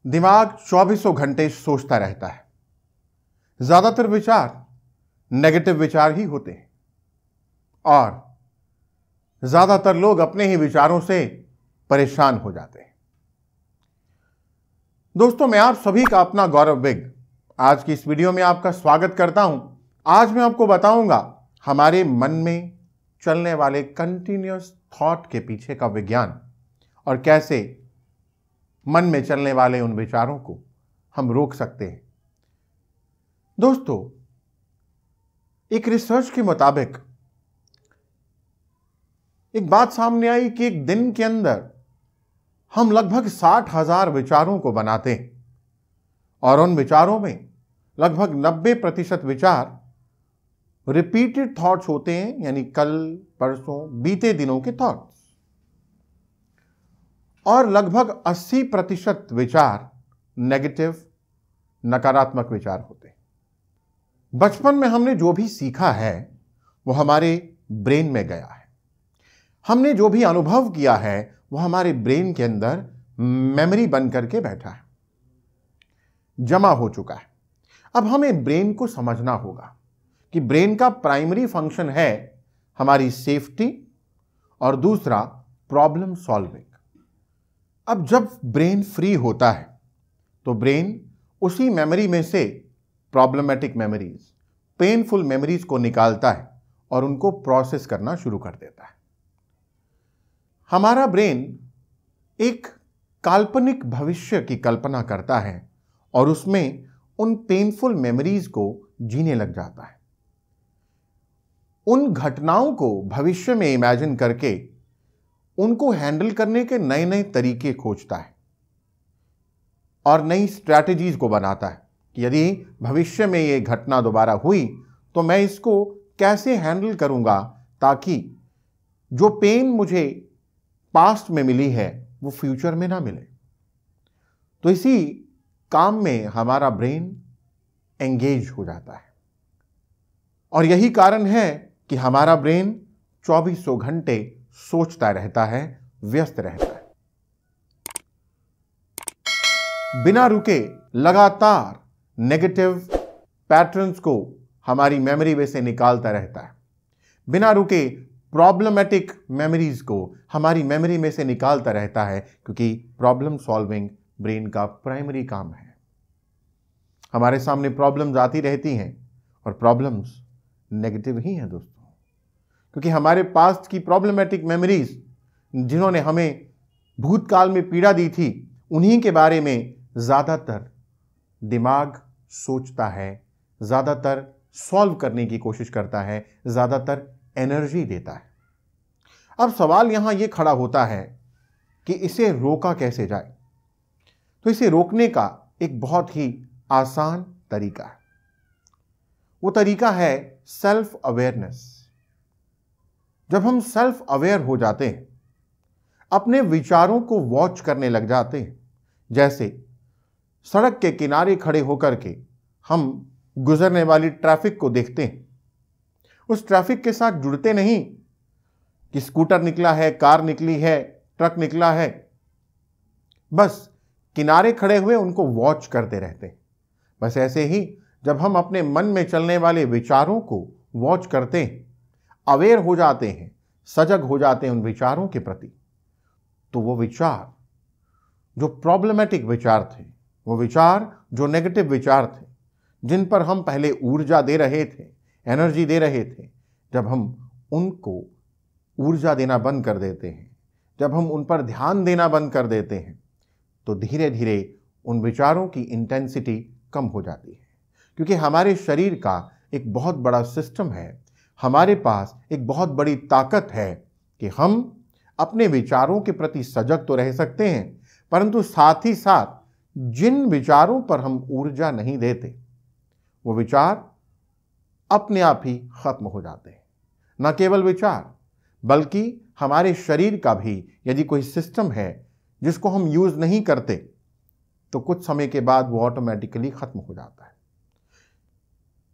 दिमाग चौबीसों घंटे सोचता रहता है। ज्यादातर विचार नेगेटिव विचार ही होते हैं और ज्यादातर लोग अपने ही विचारों से परेशान हो जाते हैं। दोस्तों, मैं आप सभी का अपना गौरव विग आज की इस वीडियो में आपका स्वागत करता हूं। आज मैं आपको बताऊंगा हमारे मन में चलने वाले कंटिन्यूअस थॉट के पीछे का विज्ञान और कैसे मन में चलने वाले उन विचारों को हम रोक सकते हैं। दोस्तों, एक रिसर्च के मुताबिक एक बात सामने आई कि एक दिन के अंदर हम लगभग 60,000 विचारों को बनाते हैं और उन विचारों में लगभग 90% विचार रिपीटेड थॉट्स होते हैं, यानी कल, परसों, बीते दिनों के थॉट्स, और लगभग 80% विचार नेगेटिव, नकारात्मक विचार होते हैं। बचपन में हमने जो भी सीखा है वो हमारे ब्रेन में गया है। हमने जो भी अनुभव किया है वो हमारे ब्रेन के अंदर मेमोरी बन करके बैठा है, जमा हो चुका है। अब हमें ब्रेन को समझना होगा कि ब्रेन का प्राइमरी फंक्शन है हमारी सेफ्टी और दूसरा प्रॉब्लम सॉल्विंग। अब जब ब्रेन फ्री होता है तो ब्रेन उसी मेमोरी में से प्रॉब्लमेटिक मेमोरीज, पेनफुल मेमोरीज को निकालता है और उनको प्रोसेस करना शुरू कर देता है। हमारा ब्रेन एक काल्पनिक भविष्य की कल्पना करता है और उसमें उन पेनफुल मेमोरीज को जीने लग जाता है। उन घटनाओं को भविष्य में इमेजिन करके उनको हैंडल करने के नए नए तरीके खोजता है और नई स्ट्रैटेजीज को बनाता है कि यदि भविष्य में ये घटना दोबारा हुई तो मैं इसको कैसे हैंडल करूंगा ताकि जो पेन मुझे पास्ट में मिली है वो फ्यूचर में ना मिले। तो इसी काम में हमारा ब्रेन एंगेज हो जाता है और यही कारण है कि हमारा ब्रेन 24 घंटे सोचता रहता है, व्यस्त रहता है, बिना रुके लगातार नेगेटिव पैटर्न्स को हमारी मेमोरी में से निकालता रहता है, बिना रुके प्रॉब्लमेटिक मेमोरीज को हमारी मेमोरी में से निकालता रहता है, क्योंकि प्रॉब्लम सॉल्विंग ब्रेन का प्राइमरी काम है। हमारे सामने प्रॉब्लम्स आती रहती हैं और प्रॉब्लम्स नेगेटिव ही हैं दोस्तों, क्योंकि हमारे पास्ट की प्रॉब्लमेटिक मेमोरीज जिन्होंने हमें भूतकाल में पीड़ा दी थी उन्हीं के बारे में ज़्यादातर दिमाग सोचता है, ज़्यादातर सॉल्व करने की कोशिश करता है, ज़्यादातर एनर्जी देता है। अब सवाल यहाँ ये खड़ा होता है कि इसे रोका कैसे जाए। तो इसे रोकने का एक बहुत ही आसान तरीका है। वो तरीका है सेल्फ अवेयरनेस। जब हम सेल्फ अवेयर हो जाते हैं, अपने विचारों को वॉच करने लग जाते हैं, जैसे सड़क के किनारे खड़े होकर के हम गुजरने वाली ट्रैफिक को देखते हैं, उस ट्रैफिक के साथ जुड़ते नहीं कि स्कूटर निकला है, कार निकली है, ट्रक निकला है, बस किनारे खड़े हुए उनको वॉच करते रहते हैं। बस ऐसे ही जब हम अपने मन में चलने वाले विचारों को वॉच करते हैं, अवेयर हो जाते हैं, सजग हो जाते हैं उन विचारों के प्रति, तो वो विचार जो प्रॉब्लमेटिक विचार थे, वो विचार जो नेगेटिव विचार थे, जिन पर हम पहले ऊर्जा दे रहे थे, एनर्जी दे रहे थे, जब हम उनको ऊर्जा देना बंद कर देते हैं, जब हम उन पर ध्यान देना बंद कर देते हैं, तो धीरे धीरे उन विचारों की इंटेंसिटी कम हो जाती है। क्योंकि हमारे शरीर का एक बहुत बड़ा सिस्टम है, हमारे पास एक बहुत बड़ी ताकत है कि हम अपने विचारों के प्रति सजग तो रह सकते हैं, परंतु साथ ही साथ जिन विचारों पर हम ऊर्जा नहीं देते वो विचार अपने आप ही खत्म हो जाते हैं। न केवल विचार बल्कि हमारे शरीर का भी यदि कोई सिस्टम है जिसको हम यूज नहीं करते तो कुछ समय के बाद वो ऑटोमेटिकली खत्म हो जाता है।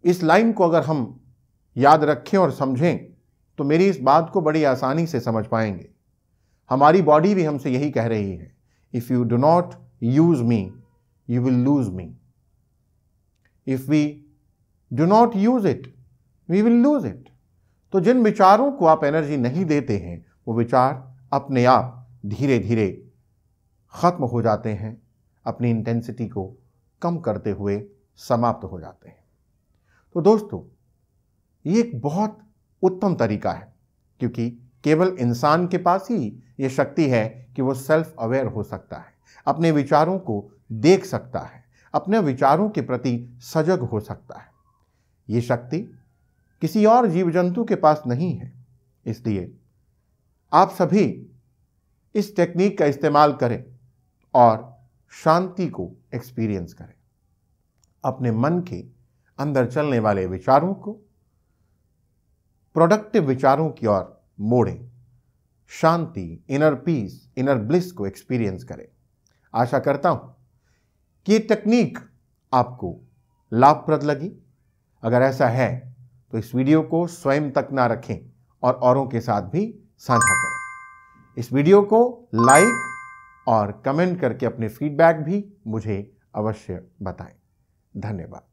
इस लाइन को अगर हम याद रखें और समझें तो मेरी इस बात को बड़ी आसानी से समझ पाएंगे। हमारी बॉडी भी हमसे यही कह रही है, if you do not use me you will lose me. If we do not use it, we will lose it. तो जिन विचारों को आप एनर्जी नहीं देते हैं वो विचार अपने आप धीरे धीरे खत्म हो जाते हैं, अपनी इंटेंसिटी को कम करते हुए समाप्त हो जाते हैं। तो दोस्तों, ये एक बहुत उत्तम तरीका है, क्योंकि केवल इंसान के पास ही ये शक्ति है कि वो सेल्फ अवेयर हो सकता है, अपने विचारों को देख सकता है, अपने विचारों के प्रति सजग हो सकता है। ये शक्ति किसी और जीव जंतु के पास नहीं है। इसलिए आप सभी इस टेक्निक का इस्तेमाल करें और शांति को एक्सपीरियंस करें। अपने मन के अंदर चलने वाले विचारों को प्रोडक्टिव विचारों की ओर मोड़ें, शांति, इनर पीस, इनर ब्लिस को एक्सपीरियंस करें। आशा करता हूं कि ये टेक्निक आपको लाभप्रद लगी। अगर ऐसा है तो इस वीडियो को स्वयं तक ना रखें और औरों के साथ भी साझा करें। इस वीडियो को लाइक और कमेंट करके अपने फीडबैक भी मुझे अवश्य बताएं। धन्यवाद।